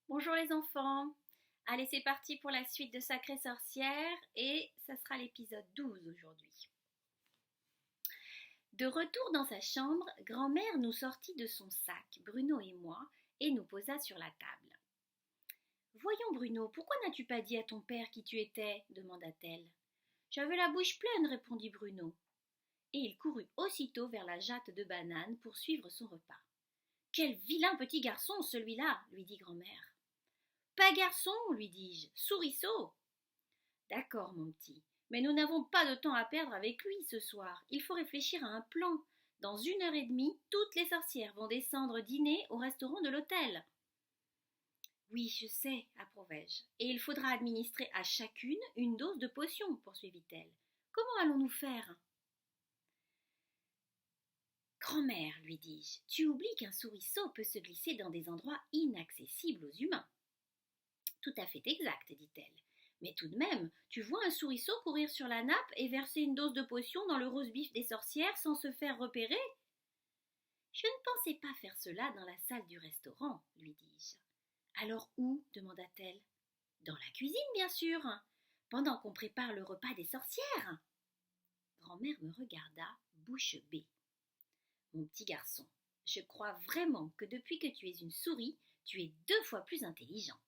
Bonjour les enfants. Allez, c'est parti pour la suite de Sacrée Sorcière et ça sera l'épisode 12 aujourd'hui. De retour dans sa chambre, grand-mère nous sortit de son sac, Bruno et moi, et nous posa sur la table. Voyons Bruno, pourquoi n'as-tu pas dit à ton père qui tu étais demanda-t-elle. J'avais la bouche pleine, répondit Bruno. Et il courut aussitôt vers la jatte de bananes pour suivre son repas. Quel vilain petit garçon celui-là, lui dit grand-mère. Pas garçon, lui dis-je, souriceau. D'accord, mon petit, mais nous n'avons pas de temps à perdre avec lui ce soir. Il faut réfléchir à un plan. Dans 1 heure et demie, toutes les sorcières vont descendre dîner au restaurant de l'hôtel. Oui, je sais, approuvai-je, et il faudra administrer à chacune une dose de potion, poursuivit-elle. Comment allons-nous faire? Grand-mère, lui dis-je, tu oublies qu'un souriceau peut se glisser dans des endroits inaccessibles aux humains. Tout à fait exact, dit-elle. Mais tout de même, tu vois un souriceau courir sur la nappe et verser une dose de potion dans le roast-beef des sorcières sans se faire repérer? Je ne pensais pas faire cela dans la salle du restaurant, lui dis-je. Alors où? Demanda-t-elle. Dans la cuisine, bien sûr, pendant qu'on prépare le repas des sorcières. Grand-mère me regarda, bouche bée. Mon petit garçon, je crois vraiment que depuis que tu es une souris, tu es 2 fois plus intelligent.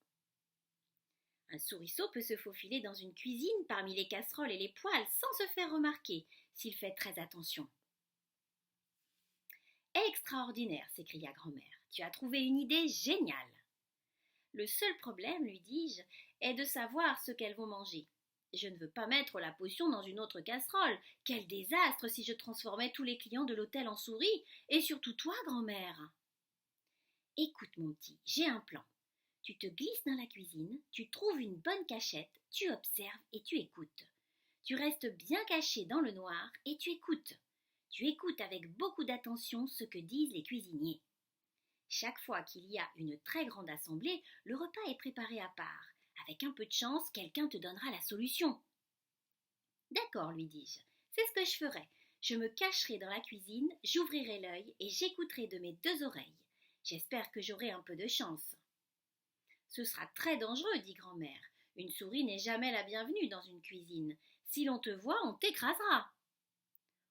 Un souriceau peut se faufiler dans une cuisine parmi les casseroles et les poêles sans se faire remarquer, s'il fait très attention. Extraordinaire, s'écria grand-mère. Tu as trouvé une idée géniale. Le seul problème, lui dis-je, est de savoir ce qu'elles vont manger. Je ne veux pas mettre la potion dans une autre casserole. Quel désastre si je transformais tous les clients de l'hôtel en souris, et surtout toi, grand-mère. Écoute, mon petit, j'ai un plan. Tu te glisses dans la cuisine, tu trouves une bonne cachette, tu observes et tu écoutes. Tu restes bien caché dans le noir et tu écoutes. Tu écoutes avec beaucoup d'attention ce que disent les cuisiniers. Chaque fois qu'il y a une très grande assemblée, le repas est préparé à part. Avec un peu de chance, quelqu'un te donnera la solution. D'accord, lui dis-je, c'est ce que je ferai. Je me cacherai dans la cuisine, j'ouvrirai l'œil et j'écouterai de mes 2 oreilles. J'espère que j'aurai un peu de chance. Ce sera très dangereux, dit grand-mère. Une souris n'est jamais la bienvenue dans une cuisine. Si l'on te voit, on t'écrasera.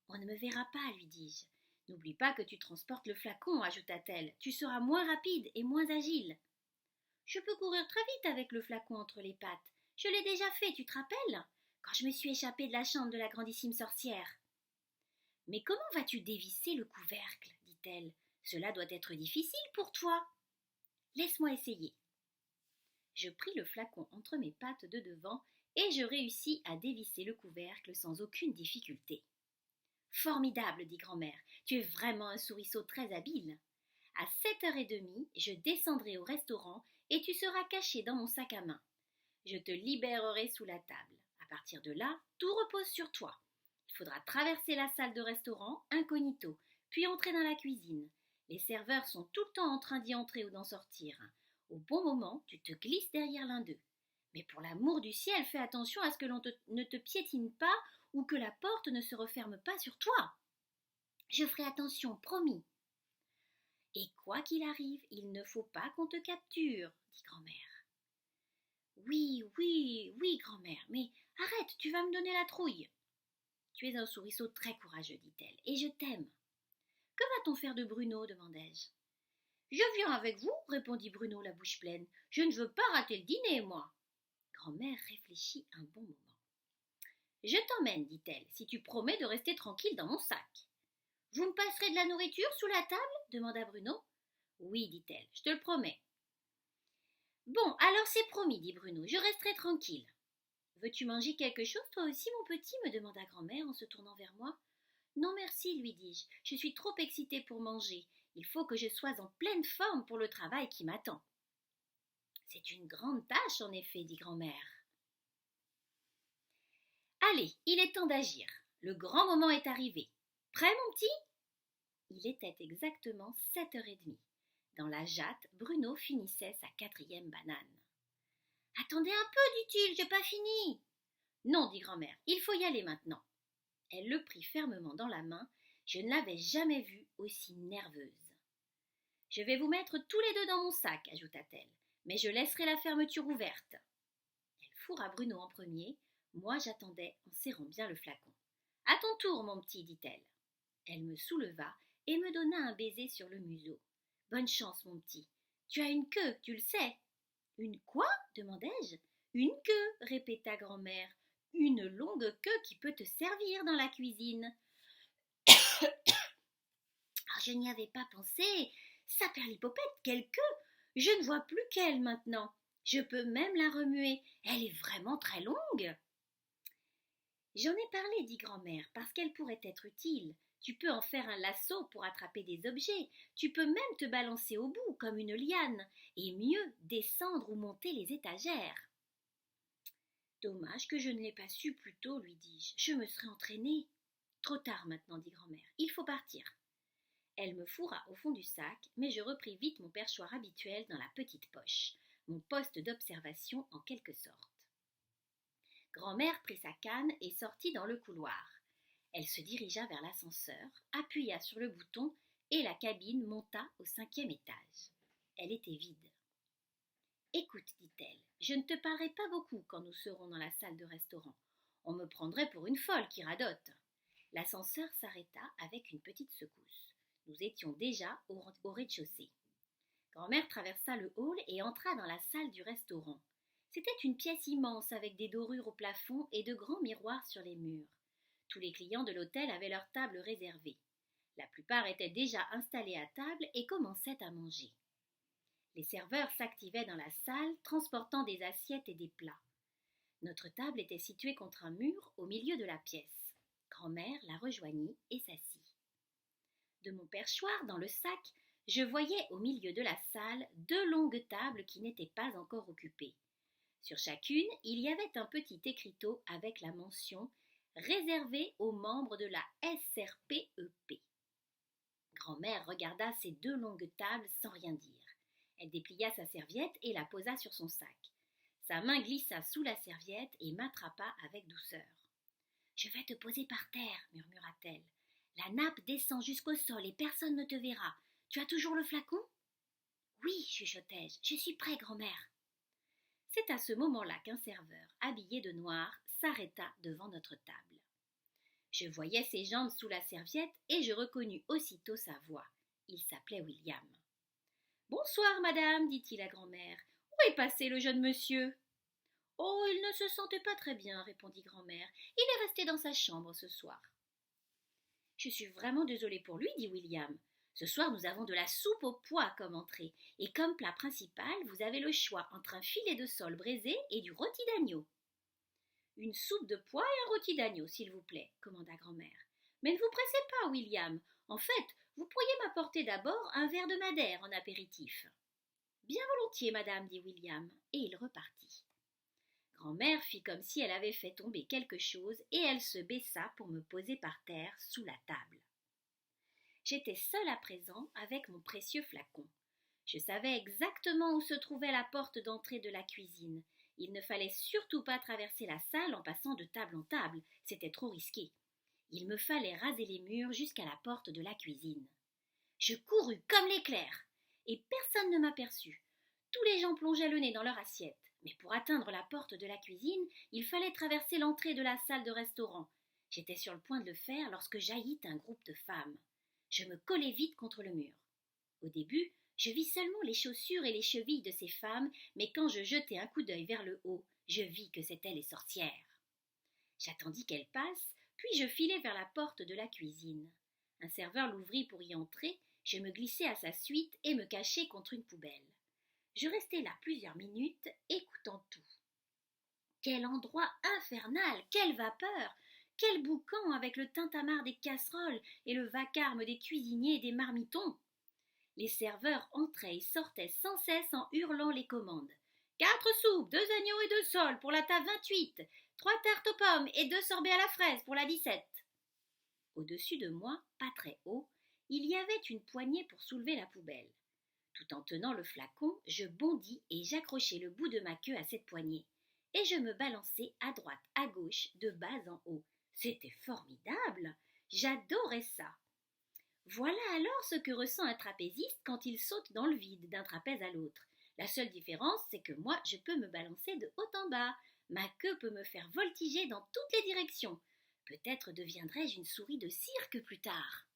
On ne me verra pas, lui dis-je. N'oublie pas que tu transportes le flacon, ajouta-t-elle. Tu seras moins rapide et moins agile. Je peux courir très vite avec le flacon entre les pattes. Je l'ai déjà fait, tu te rappelles? Quand je me suis échappée de la chambre de la grandissime sorcière. Mais comment vas-tu dévisser le couvercle? Dit-elle. Cela doit être difficile pour toi. Laisse-moi essayer. Je pris le flacon entre mes pattes de devant et je réussis à dévisser le couvercle sans aucune difficulté. Formidable, dit grand-mère, tu es vraiment un souriceau très habile. À 7h30, je descendrai au restaurant et tu seras caché dans mon sac à main. Je te libérerai sous la table. À partir de là, tout repose sur toi. Il faudra traverser la salle de restaurant incognito, puis entrer dans la cuisine. Les serveurs sont tout le temps en train d'y entrer ou d'en sortir. Au bon moment, tu te glisses derrière l'un d'eux. Mais pour l'amour du ciel, fais attention à ce que ne te piétine pas ou que la porte ne se referme pas sur toi. Je ferai attention, promis. Et quoi qu'il arrive, il ne faut pas qu'on te capture, dit grand-mère. Oui, oui, oui, grand-mère, mais arrête, tu vas me donner la trouille. Tu es un souriceau très courageux, dit-elle, et je t'aime. Que va-t-on faire de Bruno? Demandai-je. Je viens avec vous, répondit Bruno la bouche pleine. Je ne veux pas rater le dîner, moi. Grand-mère réfléchit un bon moment. Je t'emmène, dit-elle, si tu promets de rester tranquille dans mon sac. Vous me passerez de la nourriture sous la table? Demanda Bruno. Oui, dit-elle, je te le promets. Bon, alors c'est promis, dit Bruno, je resterai tranquille. Veux-tu manger quelque chose, toi aussi, mon petit? Me demanda grand-mère en se tournant vers moi. Non, merci, lui dis-je, je suis trop excitée pour manger. Il faut que je sois en pleine forme pour le travail qui m'attend. C'est une grande tâche, en effet, dit grand-mère. Allez, il est temps d'agir. Le grand moment est arrivé. Prêt, mon petit? Il était exactement 7h30. Dans la jatte, Bruno finissait sa 4e banane. Attendez un peu, dit-il, j'ai pas fini. Non, dit grand-mère, il faut y aller maintenant. Elle le prit fermement dans la main. Je ne l'avais jamais vue aussi nerveuse. Je vais vous mettre tous les deux dans mon sac, ajouta-t-elle. mais je laisserai la fermeture ouverte. Elle fourra Bruno en premier, moi j'attendais en serrant bien le flacon. À ton tour, mon petit, dit-elle. Elle me souleva et me donna un baiser sur le museau. Bonne chance, mon petit. Tu as une queue, tu le sais. Une quoi demandai-je. Une queue, répéta grand-mère. Une longue queue qui peut te servir dans la cuisine. Ah, je n'y avais pas pensé. Saperlipopette, quelle queue! Je ne vois plus qu'elle maintenant. Je peux même la remuer. Elle est vraiment très longue. J'en ai parlé, dit grand-mère, parce qu'elle pourrait être utile. Tu peux en faire un lasso pour attraper des objets. Tu peux même te balancer au bout, comme une liane, et mieux, descendre ou monter les étagères. Dommage que je ne l'ai pas su plus tôt, lui dis-je. Je me serais entraînée. Trop tard maintenant, dit grand-mère. Il faut partir. Elle me fourra au fond du sac, mais je repris vite mon perchoir habituel dans la petite poche, mon poste d'observation en quelque sorte. Grand-mère prit sa canne et sortit dans le couloir. Elle se dirigea vers l'ascenseur, appuya sur le bouton et la cabine monta au 5e étage. Elle était vide. Écoute, dit-elle, je ne te parlerai pas beaucoup quand nous serons dans la salle de restaurant. On me prendrait pour une folle qui radote. L'ascenseur s'arrêta avec une petite secousse. Nous étions déjà au rez-de-chaussée. Grand-mère traversa le hall et entra dans la salle du restaurant. C'était une pièce immense avec des dorures au plafond et de grands miroirs sur les murs. Tous les clients de l'hôtel avaient leur table réservée. La plupart étaient déjà installés à table et commençaient à manger. Les serveurs s'activaient dans la salle, transportant des assiettes et des plats. Notre table était située contre un mur au milieu de la pièce. Grand-mère la rejoignit et s'assit. De mon perchoir dans le sac, je voyais au milieu de la salle 2 longues tables qui n'étaient pas encore occupées. Sur chacune, il y avait un petit écriteau avec la mention « Réservé aux membres de la SRPEP ». Grand-mère regarda ces 2 longues tables sans rien dire. Elle déplia sa serviette et la posa sur son sac. Sa main glissa sous la serviette et m'attrapa avec douceur. « Je vais te poser par terre, murmura-t-elle. La nappe descend jusqu'au sol et personne ne te verra. Tu as toujours le flacon ? Oui, chuchotai-je, je suis prêt, grand-mère. C'est à ce moment-là qu'un serveur, habillé de noir, s'arrêta devant notre table. Je voyais ses jambes sous la serviette et je reconnus aussitôt sa voix. Il s'appelait William. Bonsoir, madame, dit-il à grand-mère. Où est passé le jeune monsieur ? Oh, il ne se sentait pas très bien, répondit grand-mère. Il est resté dans sa chambre ce soir. Je suis vraiment désolée pour lui, dit William. Ce soir, nous avons de la soupe aux pois comme entrée, et comme plat principal, vous avez le choix entre un filet de sole braisé et du rôti d'agneau. Une soupe de pois et un rôti d'agneau, s'il vous plaît, commanda grand-mère. Mais ne vous pressez pas, William. En fait, vous pourriez m'apporter d'abord un verre de madère en apéritif. Bien volontiers, madame, dit William, et il repartit. Grand-mère fit comme si elle avait fait tomber quelque chose et elle se baissa pour me poser par terre sous la table. J'étais seule à présent avec mon précieux flacon. Je savais exactement où se trouvait la porte d'entrée de la cuisine. Il ne fallait surtout pas traverser la salle en passant de table en table, c'était trop risqué. Il me fallait raser les murs jusqu'à la porte de la cuisine. Je courus comme l'éclair, et personne ne m'aperçut. Tous les gens plongeaient le nez dans leur assiette. Mais pour atteindre la porte de la cuisine, il fallait traverser l'entrée de la salle de restaurant. J'étais sur le point de le faire lorsque jaillit un groupe de femmes. Je me collai vite contre le mur. Au début, je vis seulement les chaussures et les chevilles de ces femmes, mais quand je jetai un coup d'œil vers le haut, je vis que c'étaient les sorcières. J'attendis qu'elles passent, puis je filai vers la porte de la cuisine. Un serveur l'ouvrit pour y entrer, je me glissai à sa suite et me cachai contre une poubelle. Je restai là plusieurs minutes, écoutant tout. Quel endroit infernal, quelle vapeur, quel boucan avec le tintamarre des casseroles et le vacarme des cuisiniers et des marmitons. Les serveurs entraient et sortaient sans cesse en hurlant les commandes. 4 soupes, 2 agneaux et 2 soles pour la table 28, 3 tartes aux pommes et 2 sorbets à la fraise pour la 17. Au-dessus de moi, pas très haut, il y avait une poignée pour soulever la poubelle. Tout en tenant le flacon, je bondis et j'accrochai le bout de ma queue à cette poignée. Et je me balançai à droite, à gauche, de bas en haut. C'était formidable. J'adorais ça. Voilà alors ce que ressent un trapéziste quand il saute dans le vide d'un trapèze à l'autre. La seule différence, c'est que moi, je peux me balancer de haut en bas. Ma queue peut me faire voltiger dans toutes les directions. Peut-être deviendrai-je une souris de cirque plus tard.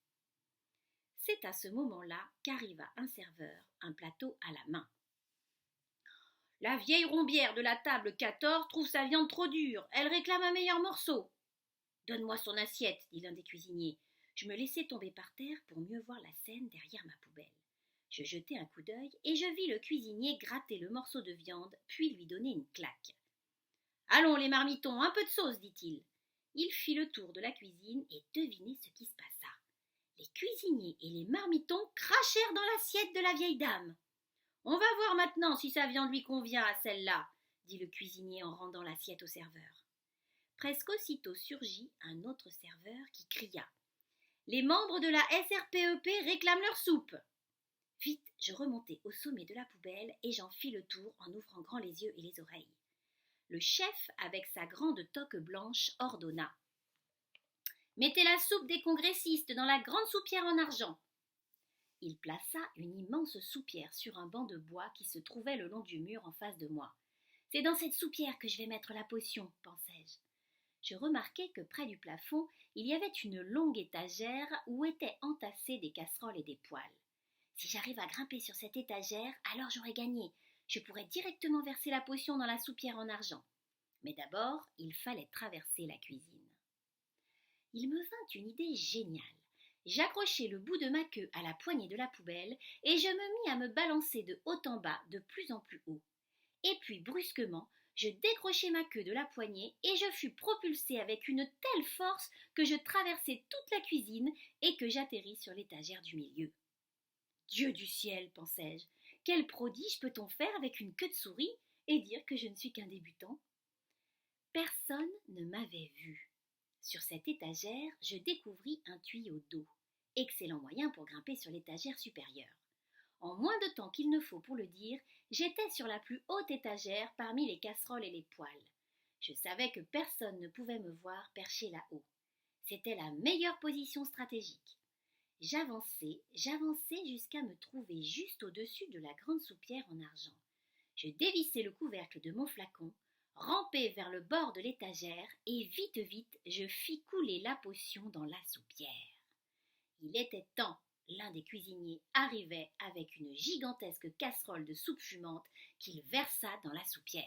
C'est à ce moment-là qu'arriva un serveur, un plateau à la main. La vieille rombière de la table 14 trouve sa viande trop dure. Elle réclame un meilleur morceau. Donne-moi son assiette, dit l'un des cuisiniers. Je me laissai tomber par terre pour mieux voir la scène derrière ma poubelle. Je jetai un coup d'œil et je vis le cuisinier gratter le morceau de viande, puis lui donner une claque. Allons, les marmitons, un peu de sauce, dit-il. Il fit le tour de la cuisine et devinez ce qui se passa. Les cuisiniers et les marmitons crachèrent dans l'assiette de la vieille dame. On va voir maintenant si sa viande lui convient à celle-là, dit le cuisinier en rendant l'assiette au serveur. Presque aussitôt surgit un autre serveur qui cria « Les membres de la SRPEP réclament leur soupe !» Vite, je remontai au sommet de la poubelle et j'en fis le tour en ouvrant grand les yeux et les oreilles. Le chef, avec sa grande toque blanche, ordonna « Mettez la soupe des congressistes dans la grande soupière en argent !» Il plaça une immense soupière sur un banc de bois qui se trouvait le long du mur en face de moi. « C'est dans cette soupière que je vais mettre la potion, pensai-je. Je remarquai que près du plafond, il y avait une longue étagère où étaient entassées des casseroles et des poêles. Si j'arrive à grimper sur cette étagère, alors j'aurai gagné. Je pourrais directement verser la potion dans la soupière en argent. Mais d'abord, il fallait traverser la cuisine. Il me vint une idée géniale. J'accrochai le bout de ma queue à la poignée de la poubelle et je me mis à me balancer de haut en bas de plus en plus haut. Et puis, brusquement, je décrochai ma queue de la poignée et je fus propulsée avec une telle force que je traversai toute la cuisine et que j'atterris sur l'étagère du milieu. Dieu du ciel, pensai-je, quel prodige peut-on faire avec une queue de souris et dire que je ne suis qu'un débutant ? Personne ne m'avait vu. Sur cette étagère, je découvris un tuyau d'eau. Excellent moyen pour grimper sur l'étagère supérieure. En moins de temps qu'il ne faut pour le dire, j'étais sur la plus haute étagère parmi les casseroles et les poêles. Je savais que personne ne pouvait me voir perché là-haut. C'était la meilleure position stratégique. J'avançai jusqu'à me trouver juste au-dessus de la grande soupière en argent. Je dévissai le couvercle de mon flacon, rampai vers le bord de l'étagère et vite, je fis couler la potion dans la soupière. Il était temps. L'un des cuisiniers arrivait avec une gigantesque casserole de soupe fumante qu'il versa dans la soupière.